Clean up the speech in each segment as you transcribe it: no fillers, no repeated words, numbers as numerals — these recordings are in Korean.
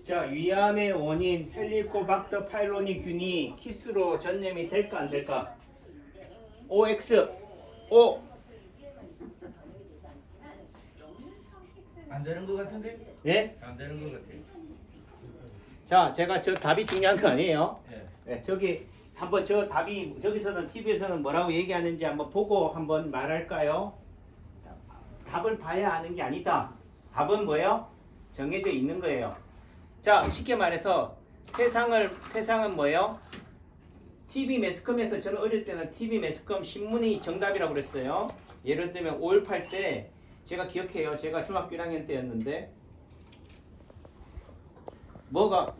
자, 위암의 원인 헬리코박터 파일로니균이 키스로 전염이 될까 안 될까? OX O 안 되는 것 같은데? 예? 안 되는 것 같아. 자, 제가 저 답이 중요한 거 아니에요? 예. 네, 저기 한번 저 답이 저기서는 TV에서는 뭐라고 얘기하는지 한번 보고 한번 말할까요? 답을 봐야 아는 게 아니다. 답은 뭐예요? 정해져 있는 거예요. 자, 쉽게 말해서 세상은 뭐예요? TV 매스컴에서 저는 어릴 때는 TV 매스컴 신문이 정답이라고 그랬어요. 예를 들면 5.18 때 제가 기억해요. 제가 중학교 1학년 때였는데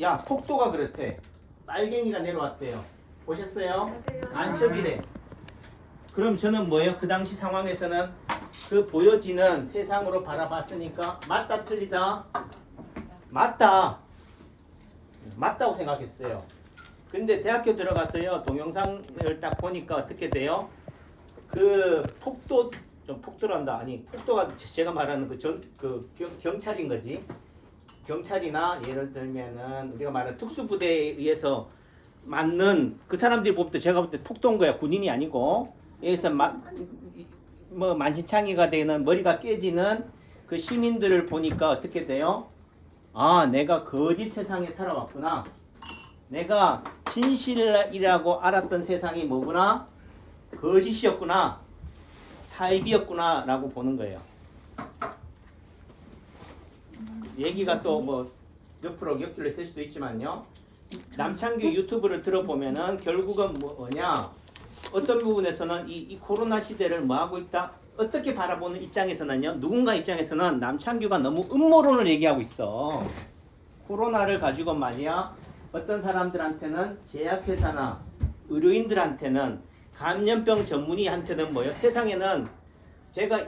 야 폭도가 그렇대. 빨갱이가 내려왔대요. 보셨어요? 간첩이래. 그럼 저는 뭐예요? 그 당시 상황에서는 그 보여지는 세상으로 바라봤으니까 맞다 틀리다? 맞다고 생각했어요. 근데 대학교 들어가서요 동영상을 딱 보니까 어떻게 돼요? 그 폭도란다. 아니 폭도가 제가 말하는 경찰인 거지. 경찰이나 예를 들면은 우리가 말하는 특수부대에 의해서 맞는 그 사람들이 볼 때 제가 볼 때 폭도인 거야. 군인이 아니고 여기서 만신창이가 되는 머리가 깨지는 그 시민들을 보니까 어떻게 돼요? 아, 내가 거짓 세상에 살아왔구나. 내가 진실이라고 알았던 세상이 뭐구나? 거짓이었구나. 사입이었구나 라고 보는 거예요. 얘기가 또 뭐 옆으로 곁길로 쓸 수도 있지만요. 남창규 유튜브를 들어보면은 결국은 뭐냐? 어떤 부분에서는 이 코로나 시대를 뭐 하고 있다? 어떻게 바라보는 입장에서는요. 누군가 입장에서는 남창규가 너무 음모론을 얘기하고 있어. 코로나를 가지고 말이야. 어떤 사람들한테는 제약회사나 의료인들한테는 감염병 전문의한테는 뭐예요? 세상에는 제가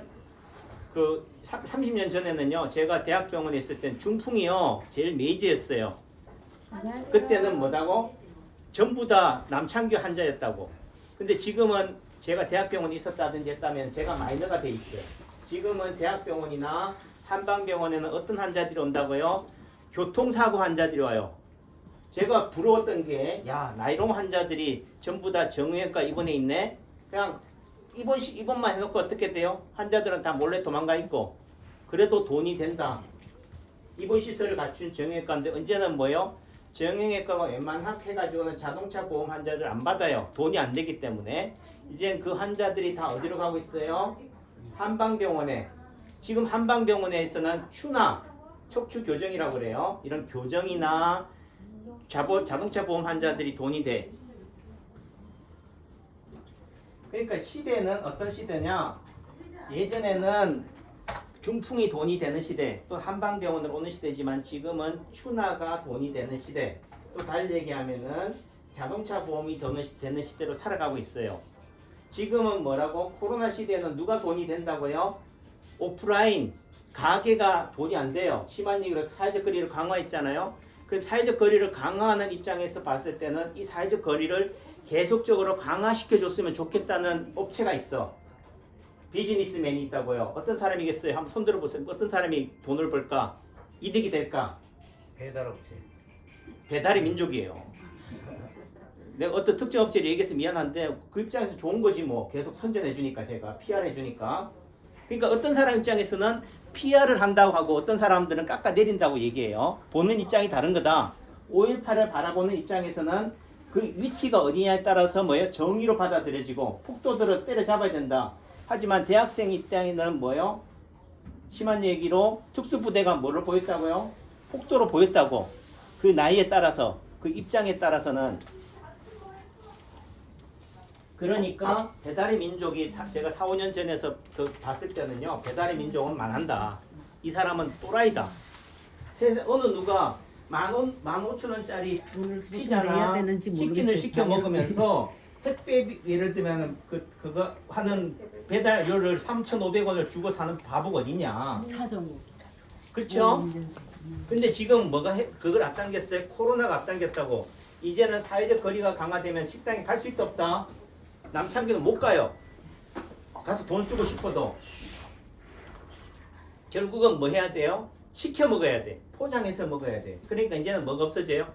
그 30년 전에는요. 제가 대학병원에 있을 땐 중풍이요. 제일 메이저였어요. 그때는 뭐다고? 전부 다 남창규 환자였다고. 근데 지금은 제가 대학병원에 있었다든지 했다면 제가 마이너가 돼 있어요. 지금은 대학병원이나 한방병원에는 어떤 환자들이 온다고요? 교통사고 환자들이 와요. 제가 부러웠던 게, 야, 나이롱 환자들이 전부 다 정형외과 입원해 있네? 그냥 입원만 해놓고 어떻게 돼요? 환자들은 다 몰래 도망가 있고, 그래도 돈이 된다. 입원시설을 갖춘 정형외과인데, 언제는 뭐예요? 정형외과가 웬만하게 해가지고는 자동차 보험 환자들 안 받아요. 돈이 안 되기 때문에. 이제 그 환자들이 다 어디로 가고 있어요? 한방병원에. 지금 한방병원에서는 척추 교정이라고 그래요. 이런 교정이나 자동차 보험 환자들이 돈이 돼. 그러니까 시대는 어떤 시대냐? 예전에는 중풍이 돈이 되는 시대, 또 한방병원으로 오는 시대지만 지금은 추나가 돈이 되는 시대. 또 달리 얘기하면은 자동차 보험이 되는 시대로 살아가고 있어요. 지금은 뭐라고? 코로나 시대에는 누가 돈이 된다고요? 오프라인, 가게가 돈이 안 돼요. 심한 얘기로 사회적 거리를 강화했잖아요. 그 사회적 거리를 강화하는 입장에서 봤을 때는 이 사회적 거리를 계속적으로 강화시켜줬으면 좋겠다는 업체가 있어. 비즈니스맨이 있다고요. 어떤 사람이겠어요? 한번 손 들어보세요. 어떤 사람이 돈을 벌까? 이득이 될까? 배달업체. 배달의 민족이에요. 내가 어떤 특정 업체를 얘기해서 미안한데 그 입장에서 좋은 거지 뭐. 계속 선전해주니까 제가 PR 해주니까. 그러니까 어떤 사람 입장에서는 PR을 한다고 하고 어떤 사람들은 깎아내린다고 얘기해요. 보는 입장이 다른 거다. 5.18을 바라보는 입장에서는 그 위치가 어디냐에 따라서 뭐예요? 정의로 받아들여지고 폭도들을 때려잡아야 된다. 하지만 대학생 입장에는 뭐예요? 심한 얘기로 특수부대가 뭐를 보였다고요? 폭도로 보였다고. 그 나이에 따라서, 그 입장에 따라서는. 그러니까 배달의 민족이 제가 4, 5년 전에서 봤을 때는요. 배달의 민족은 망한다. 이 사람은 또라이다. 어느 누가 15,000원짜리 피자나 치킨을 시켜 먹으면서 택배 예를 들면 그거 하는 배달료를 3,500원을 주고 사는 바보가 어디냐. 자전거. 그렇죠? 근데 지금 그걸 앞당겼어요? 코로나가 앞당겼다고. 이제는 사회적 거리가 강화되면 식당에 갈 수 있다 없다? 남창규는 못 가요. 가서 돈 쓰고 싶어도. 결국은 뭐 해야 돼요? 시켜 먹어야 돼. 포장해서 먹어야 돼. 그러니까 이제는 뭐가 없어져요?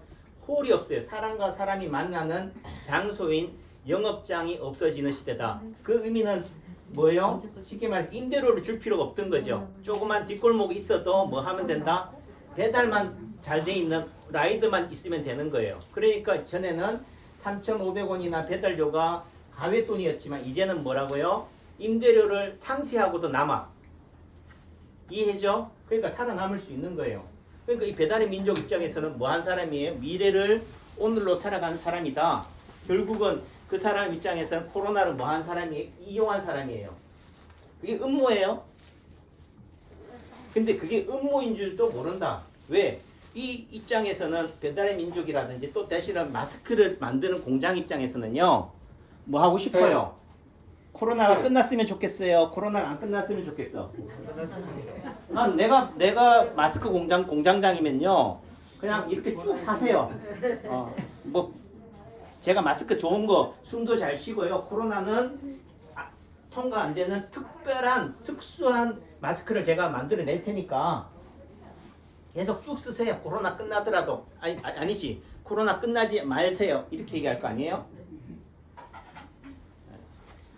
홀이 없어요. 사람과 사람이 만나는 장소인 영업장이 없어지는 시대다. 그 의미는 뭐예요? 쉽게 말해서 임대료를 줄 필요가 없던 거죠. 조그만 뒷골목이 있어도 뭐 하면 된다? 배달만 잘 돼 있는 라이드만 있으면 되는 거예요. 그러니까 전에는 3,500원이나 배달료가 가외돈이었지만 이제는 뭐라고요? 임대료를 상쇄하고도 남아. 이해죠? 그러니까 살아남을 수 있는 거예요. 그러니까 이 배달의 민족 입장에서는 뭐 한 사람이에요? 미래를 오늘로 살아가는 사람이다. 결국은 그 사람 입장에서는 코로나를 뭐 한 사람이 이용한 사람이에요. 그게 음모예요. 근데 그게 음모인 줄도 모른다. 왜? 이 입장에서는 배달의 민족이라든지 또 대신에 마스크를 만드는 공장 입장에서는요. 뭐 하고 싶어요? 코로나가 끝났으면 좋겠어요. 코로나가 안 끝났으면 좋겠어. 내가 마스크 공장장이면요. 그냥 이렇게 쭉 사세요. 뭐 제가 마스크 좋은 거 숨도 잘 쉬고요. 코로나는 통과 안 되는 특수한 마스크를 제가 만들어 낼 테니까 계속 쭉 쓰세요. 코로나 끝나더라도 아니지. 코로나 끝나지 말세요. 이렇게 얘기할 거 아니에요?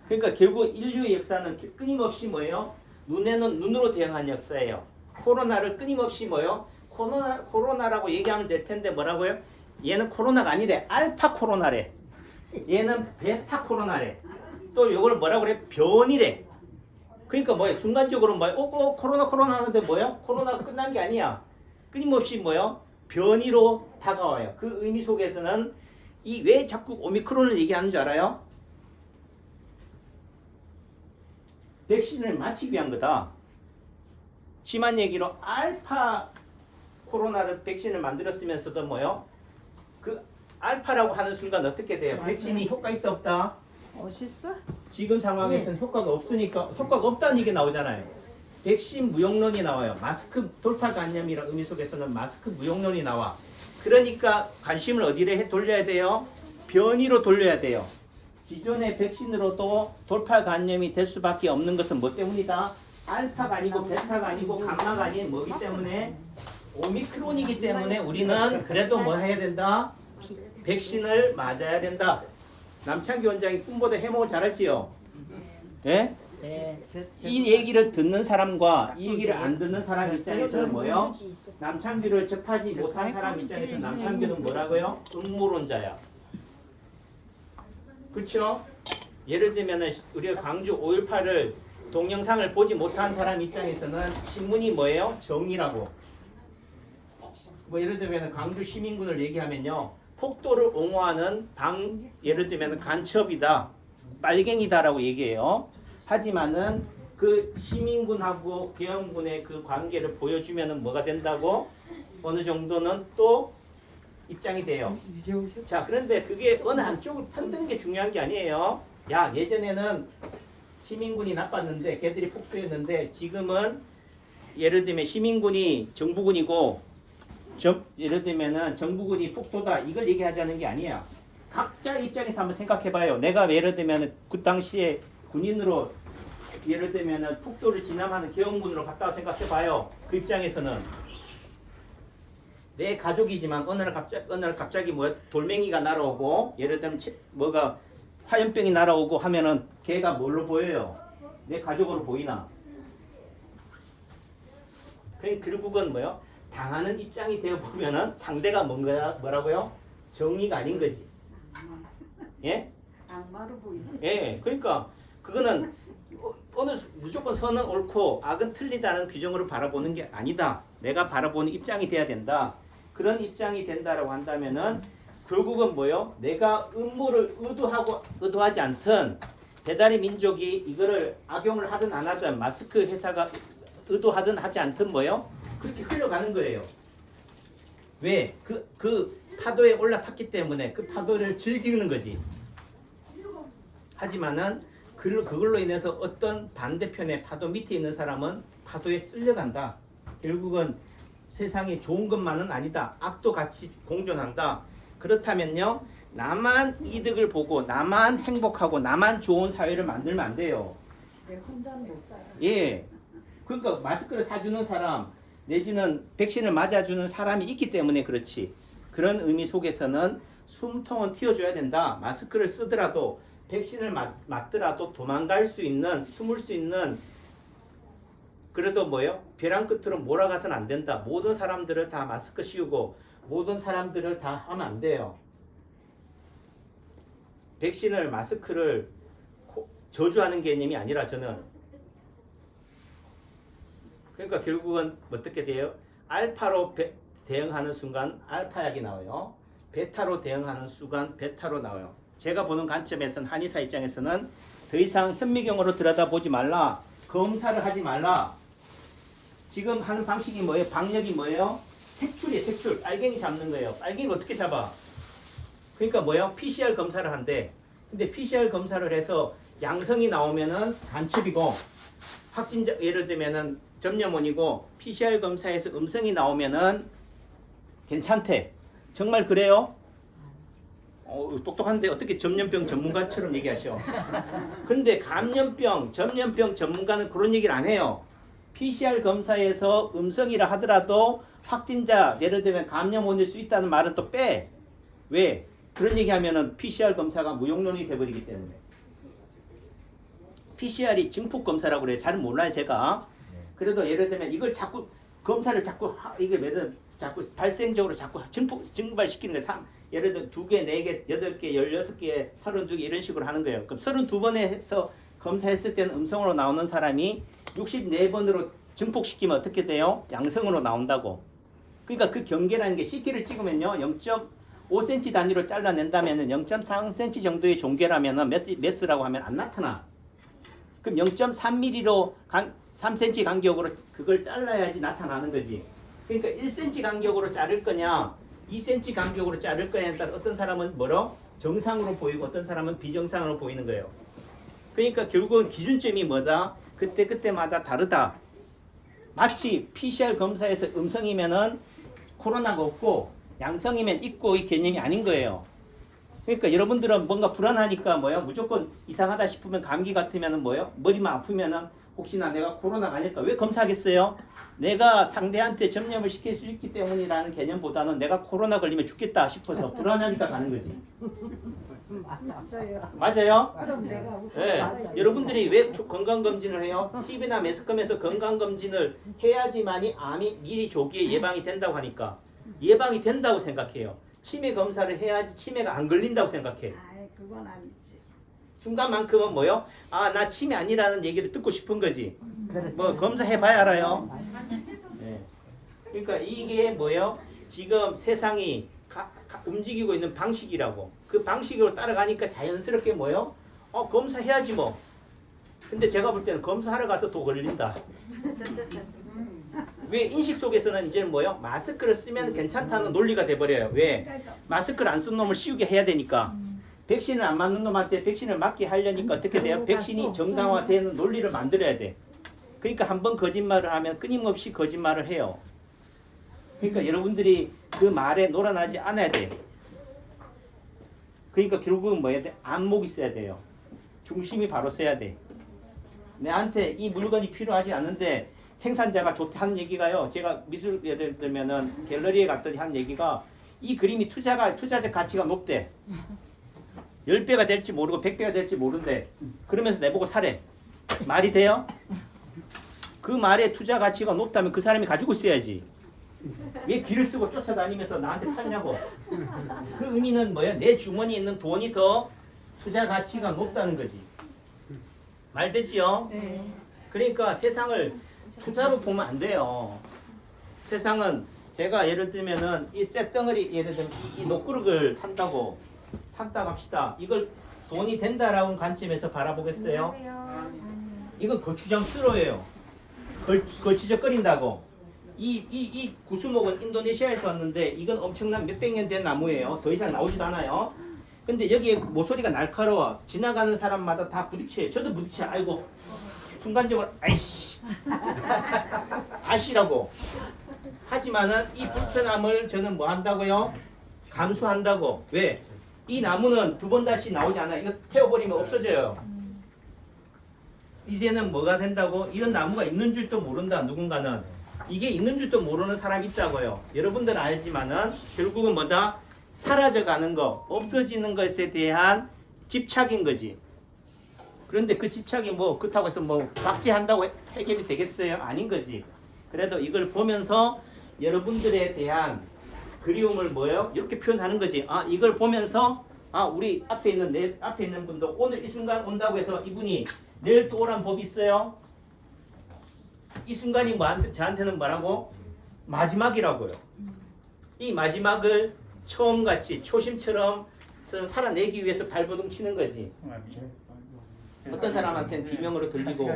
그러니까 결국 인류의 역사는 끊임없이 뭐예요? 눈에는 눈으로 대응한 역사예요. 코로나를 끊임없이 뭐예요? 코로나라고 얘기하면 될 텐데 뭐라고요? 얘는 코로나가 아니래. 알파 코로나래. 얘는 베타 코로나래. 또 이걸 뭐라고 그래? 변이래. 그러니까 뭐예요? 순간적으로 뭐예요? 코로나 하는데 뭐예요? 코로나가 끝난 게 아니야. 끊임없이 뭐예요? 변이로 다가와요. 그 의미 속에서는 이 왜 자꾸 오미크론을 얘기하는 줄 알아요? 백신을 맞추기 위한 거다. 심한 얘기로 알파 코로나를 백신을 만들었으면서도 뭐요? 그 알파라고 하는 순간 어떻게 돼요? 백신이 효과 있다 없다? 멋있어? 지금 상황에서는 효과가 없으니까 효과가 없다는 얘기 나오잖아요. 백신 무용론이 나와요. 마스크 돌파 감염이라는 의미 속에서는 마스크 무용론이 나와. 그러니까 관심을 어디로 돌려야 돼요? 변이로 돌려야 돼요. 기존의 백신으로도 돌파 감염이 될 수밖에 없는 것은 뭐 때문이다? 알파가 아니고 베타가 아니고 감마가 아닌 뭐기 때문에 오미크론이기 때문에 우리는 그래도 뭐 해야 된다? 백신을 맞아야 된다. 남창기 원장이 꿈보다 해몽을 잘했지요? 예? 네. 이 얘기를 듣는 사람과 이 얘기를 안 듣는 사람 입장에서는 뭐예요? 남창규를 접하지 못한 사람 입장에서 남창규는 뭐라고요? 음모론자야. 그렇죠? 예를 들면 우리가 광주 5.18을 동영상을 보지 못한 사람 입장에서는 신문이 뭐예요? 정의라고. 뭐 예를 들면 광주 시민군을 얘기하면요. 폭도를 옹호하는 예를 들면 간첩이다. 빨갱이다라고 얘기해요. 하지만은 그 시민군하고 계엄군의 그 관계를 보여주면은 뭐가 된다고? 어느 정도는 또 입장이 돼요. 자, 그런데 그게 어느 한쪽을 편드는 게 중요한 게 아니에요. 야, 예전에는 시민군이 나빴는데 걔들이 폭도였는데 지금은 예를 들면 시민군이 정부군이고 예를 들면은 정부군이 폭도다 이걸 얘기하자는 게 아니야. 각자 입장에서 한번 생각해봐요. 내가 예를 들면 그 당시에 군인으로 예를 들면 폭도를 진압하는 계엄군으로 갔다고 생각해봐요. 그 입장에서는 내 가족이지만 어느 날 갑자기 뭐 돌멩이가 날아오고 예를 들면 뭐가 화염병이 날아오고 하면은 걔가 뭘로 보여요? 내 가족으로 보이나? 그러니까 결국은 뭐요? 당하는 입장이 되어 보면은 상대가 뭐라고요? 정의가 아닌 거지. 예? 악마로 보이네. 예, 그러니까 그거는 무조건 선은 옳고 악은 틀리다는 규정으로 바라보는 게 아니다. 내가 바라보는 입장이 돼야 된다. 그런 입장이 된다라고 한다면은 결국은 뭐요? 내가 음모를 의도하지 않든 배달의 민족이 이거를 악용을 하든 안 하든 마스크 회사가 의도하든 하지 않든 뭐요? 그렇게 흘러가는 거예요. 왜? 그 파도에 올라탔기 때문에 그 파도를 즐기는 거지. 하지만은 그걸로 인해서 어떤 반대편의 파도 밑에 있는 사람은 파도에 쓸려간다. 결국은 세상에 좋은 것만은 아니다. 악도 같이 공존한다. 그렇다면요. 나만 이득을 보고 나만 행복하고 나만 좋은 사회를 만들면 안 돼요. 내 혼자는 못 살아. 예. 그러니까 마스크를 사주는 사람 내지는 백신을 맞아주는 사람이 있기 때문에 그렇지. 그런 의미 속에서는 숨통은 틔워줘야 된다. 마스크를 쓰더라도 백신을 맞더라도 도망갈 수 있는, 숨을 수 있는, 그래도 뭐요? 벼랑 끝으로 몰아가서는 안 된다. 모든 사람들을 다 마스크 씌우고 모든 사람들을 다 하면 안 돼요. 백신을, 마스크를 저주하는 개념이 아니라 저는, 그러니까 결국은 어떻게 돼요? 알파로 대응하는 순간 알파약이 나와요. 베타로 대응하는 순간 베타로 나와요. 제가 보는 관점에서는, 한의사 입장에서는 더 이상 현미경으로 들여다보지 말라. 검사를 하지 말라. 지금 하는 방식이 뭐예요? 방역이 뭐예요? 색출이에요. 색출. 빨갱이 잡는 거예요. 빨갱이를 어떻게 잡아? 그러니까 뭐예요? PCR 검사를 한대. 근데 PCR 검사를 해서 양성이 나오면은 간첩이고, 확진자, 예를 들면은 전염원이고, PCR 검사에서 음성이 나오면은 괜찮대. 정말 그래요? 똑똑한데 어떻게 전염병 전문가처럼 얘기하셔? 근데 감염병, 전염병 전문가는 그런 얘기를 안 해요. PCR 검사에서 음성이라 하더라도 확진자, 예를 들면 감염원일 수 있다는 말은 또 빼. 왜? 그런 얘기하면은 PCR 검사가 무용론이 돼버리기 때문에. PCR이 증폭 검사라고 그래요. 잘 몰라요, 제가. 그래도 예를 들면 이걸 자꾸 검사를 자꾸 이게 매든 자꾸 발생적으로 자꾸 증발시키는 거예요. 예를 들어 2개, 4개, 8개, 16개, 32개 이런 식으로 하는 거예요. 그럼 32번에 해서 검사했을 때는 음성으로 나오는 사람이 64번으로 증폭시키면 어떻게 돼요? 양성으로 나온다고. 그러니까 그 경계라는 게 CT를 찍으면요. 0.5cm 단위로 잘라낸다면 0.3cm 정도의 종괴라면 메스라고 하면 안 나타나. 그럼 0.3mm로 3cm 간격으로 그걸 잘라야지 나타나는 거지. 그러니까 1cm 간격으로 자를 거냐 2cm 간격으로 자를 거냐에 따라 어떤 사람은 뭐로? 정상으로 보이고 어떤 사람은 비정상으로 보이는 거예요. 그러니까 결국은 기준점이 뭐다? 그때마다 다르다. 마치 PCR 검사에서 음성이면은 코로나가 없고 양성이면 있고 이 개념이 아닌 거예요. 그러니까 여러분들은 뭔가 불안하니까 뭐요? 무조건 이상하다 싶으면 감기 같으면은 뭐요? 머리만 아프면은 혹시나 내가 코로나가 아닐까? 왜 검사하겠어요? 내가 상대한테 전염을 시킬 수 있기 때문이라는 개념보다는 내가 코로나 걸리면 죽겠다 싶어서 불안하니까 가는 거지. 맞아요. 맞아요? 그럼 내가 네. 여러분들이 왜 건강검진을 해요? TV나 매스컴에서 건강검진을 해야지만이 암이 미리 조기에 예방이 된다고 하니까 예방이 된다고 생각해요. 치매 검사를 해야지 치매가 안 걸린다고 생각해. 아이 그건 아니지. 순간만큼은 뭐요? 아, 나 치매 아니라는 얘기를 듣고 싶은 거지. 그렇지. 뭐 검사해봐야 알아요. 네. 그러니까 이게 뭐요? 지금 세상이 움직이고 있는 방식이라고. 그 방식으로 따라가니까 자연스럽게 뭐요? 검사해야지 뭐. 근데 제가 볼 때는 검사하러 가서 또 걸린다. 왜? 인식 속에서는 이제 뭐요? 마스크를 쓰면 괜찮다는 논리가 돼버려요. 왜? 마스크를 안 쓴 놈을 씌우게 해야 되니까. 백신을 안 맞는 놈한테 백신을 맞게 하려니까 어떻게 돼요? 백신이 정당화되는 논리를 만들어야 돼. 그러니까 한번 거짓말을 하면 끊임없이 거짓말을 해요. 그러니까 여러분들이 그 말에 놀아나지 않아야 돼. 그러니까 결국은 뭐 해야 돼? 안목이 있어야 돼요. 중심이 바로 서야 돼. 내한테 이 물건이 필요하지 않은데 생산자가 좋다 하는 얘기가요. 제가 미술 예를 들면은 갤러리에 갔더니 한 얘기가 이 그림이 투자적 가치가 높대. 10배가 될지 모르고 100배가 될지 모른대. 그러면서 내보고 사래. 말이 돼요? 그 말에 투자 가치가 높다면 그 사람이 가지고 있어야지. 왜 귀를 쓰고 쫓아다니면서 나한테 팔냐고. 그 의미는 뭐야? 내 주머니에 있는 돈이 더 투자 가치가 높다는 거지. 말 되지요? 네. 그러니까 세상을 투자로 보면 안 돼요. 세상은 제가 예를 들면은 이 쇳덩어리 예를 들면 이 녹그릇을 산다고 합시다. 이걸 돈이 된다라는 관점에서 바라보겠어요? 이건 거추장스러워요. 걸치적거린다고. 이 구수목은 인도네시아에서 왔는데 이건 엄청난 몇백 년 된 나무예요. 더 이상 나오지도 않아요. 근데 여기에 모서리가 날카로워. 지나가는 사람마다 다 부딪혀요. 저도 부딪혀. 아이고. 순간적으로 아이씨. 아시라고. 하지만은 이 불편함을 저는 뭐 한다고요? 감수한다고. 왜? 이 나무는 두 번 다시 나오지 않아요. 이거 태워버리면 없어져요. 이제는 뭐가 된다고? 이런 나무가 있는 줄도 모른다. 누군가는. 이게 있는 줄도 모르는 사람이 있다고요. 여러분들은 알지만은 결국은 뭐다? 사라져가는 거, 없어지는 것에 대한 집착인 거지. 그런데 그 집착이 뭐 그렇다고 해서 뭐 박제한다고 해결이 되겠어요? 아닌 거지. 그래도 이걸 보면서 여러분들에 대한 그리움을 뭐요? 이렇게 표현하는 거지. 아, 이걸 보면서 우리 앞에 있는 내 앞에 있는 분도 오늘 이 순간 온다고 해서 이분이 내일 또 오란 법이 있어요? 이 순간이 뭐한테 저한테는 뭐라고? 마지막이라고요. 이 마지막을 처음같이 초심처럼 살아내기 위해서 발버둥 치는 거지. 어떤 사람한테는 비명으로 들리고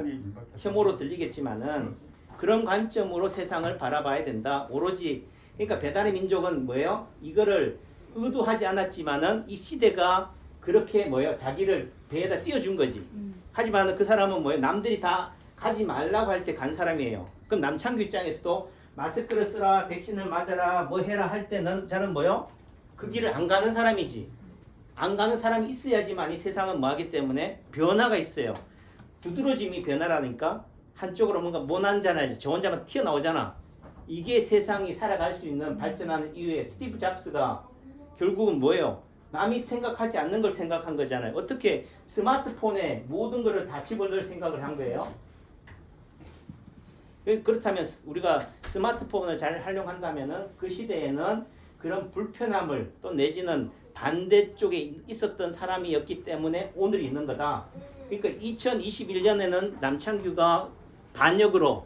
혐오로 들리겠지만은 그런 관점으로 세상을 바라봐야 된다. 오로지 그러니까 배달의 민족은 뭐예요? 이거를 의도하지 않았지만은 이 시대가 그렇게 뭐예요? 자기를 배에다 띄워준 거지. 하지만 그 사람은 뭐예요? 남들이 다 가지 말라고 할 때 간 사람이에요. 그럼 남창규 입장에서도 마스크를 쓰라, 백신을 맞아라, 뭐 해라 할 때는 저는 뭐요? 그 길을 안 가는 사람이지. 안 가는 사람이 있어야지만 이 세상은 뭐하기 때문에 변화가 있어요. 두드러짐이 변화라니까 한쪽으로 뭔가 모난자나 저 혼자만 튀어나오잖아. 이게 세상이 살아갈 수 있는 발전하는 이유에 스티브 잡스가 결국은 뭐예요? 남이 생각하지 않는 걸 생각한 거잖아요. 어떻게 스마트폰에 모든 것을 다 집어넣을 생각을 한 거예요? 그렇다면 우리가 스마트폰을 잘 활용한다면은 그 시대에는 그런 불편함을 또 내지는 반대쪽에 있었던 사람이었기 때문에 오늘 있는 거다. 그러니까 2021년에는 남창규가 반역으로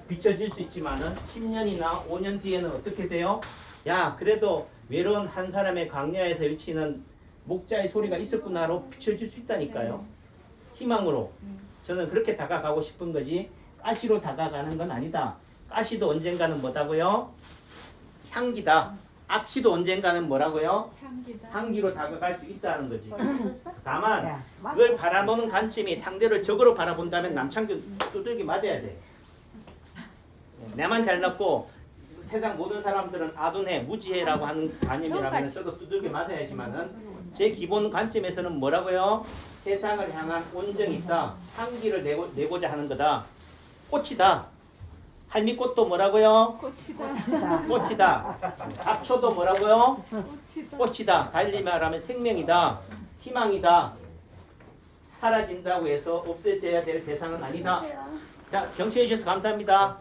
비춰질 수 있지만은 10년이나 5년 뒤에는 어떻게 돼요? 야, 그래도 외로운 한 사람의 광야에서 외치는 목자의 소리가 있었구나로 비춰질 수 있다니까요. 희망으로. 저는 그렇게 다가가고 싶은 거지 가시로 다가가는 건 아니다. 가시도 언젠가는 뭐다고요? 향기다. 악취도 언젠가는 뭐라고요? 향기로 다가갈 수 있다는 거지. 다만 그걸 바라보는 관점이 상대를 적으로 바라본다면 남창규 두들기 맞아야 돼. 내만 잘났고 세상 모든 사람들은 아둔해, 무지해라고 하는 관념이라면 저도 두들기 맞아야지만은 제 기본 관점에서는 뭐라고요? 세상을 향한 온정이 있다. 향기를 내고자 하는 거다. 꽃이다. 할미꽃도 뭐라고요? 꽃이다. 잡초도 뭐라고요? 꽃이다. 달리 말하면 생명이다. 희망이다. 사라진다고 해서 없어져야 될 대상은 아니다. 자, 경청해 주셔서 감사합니다.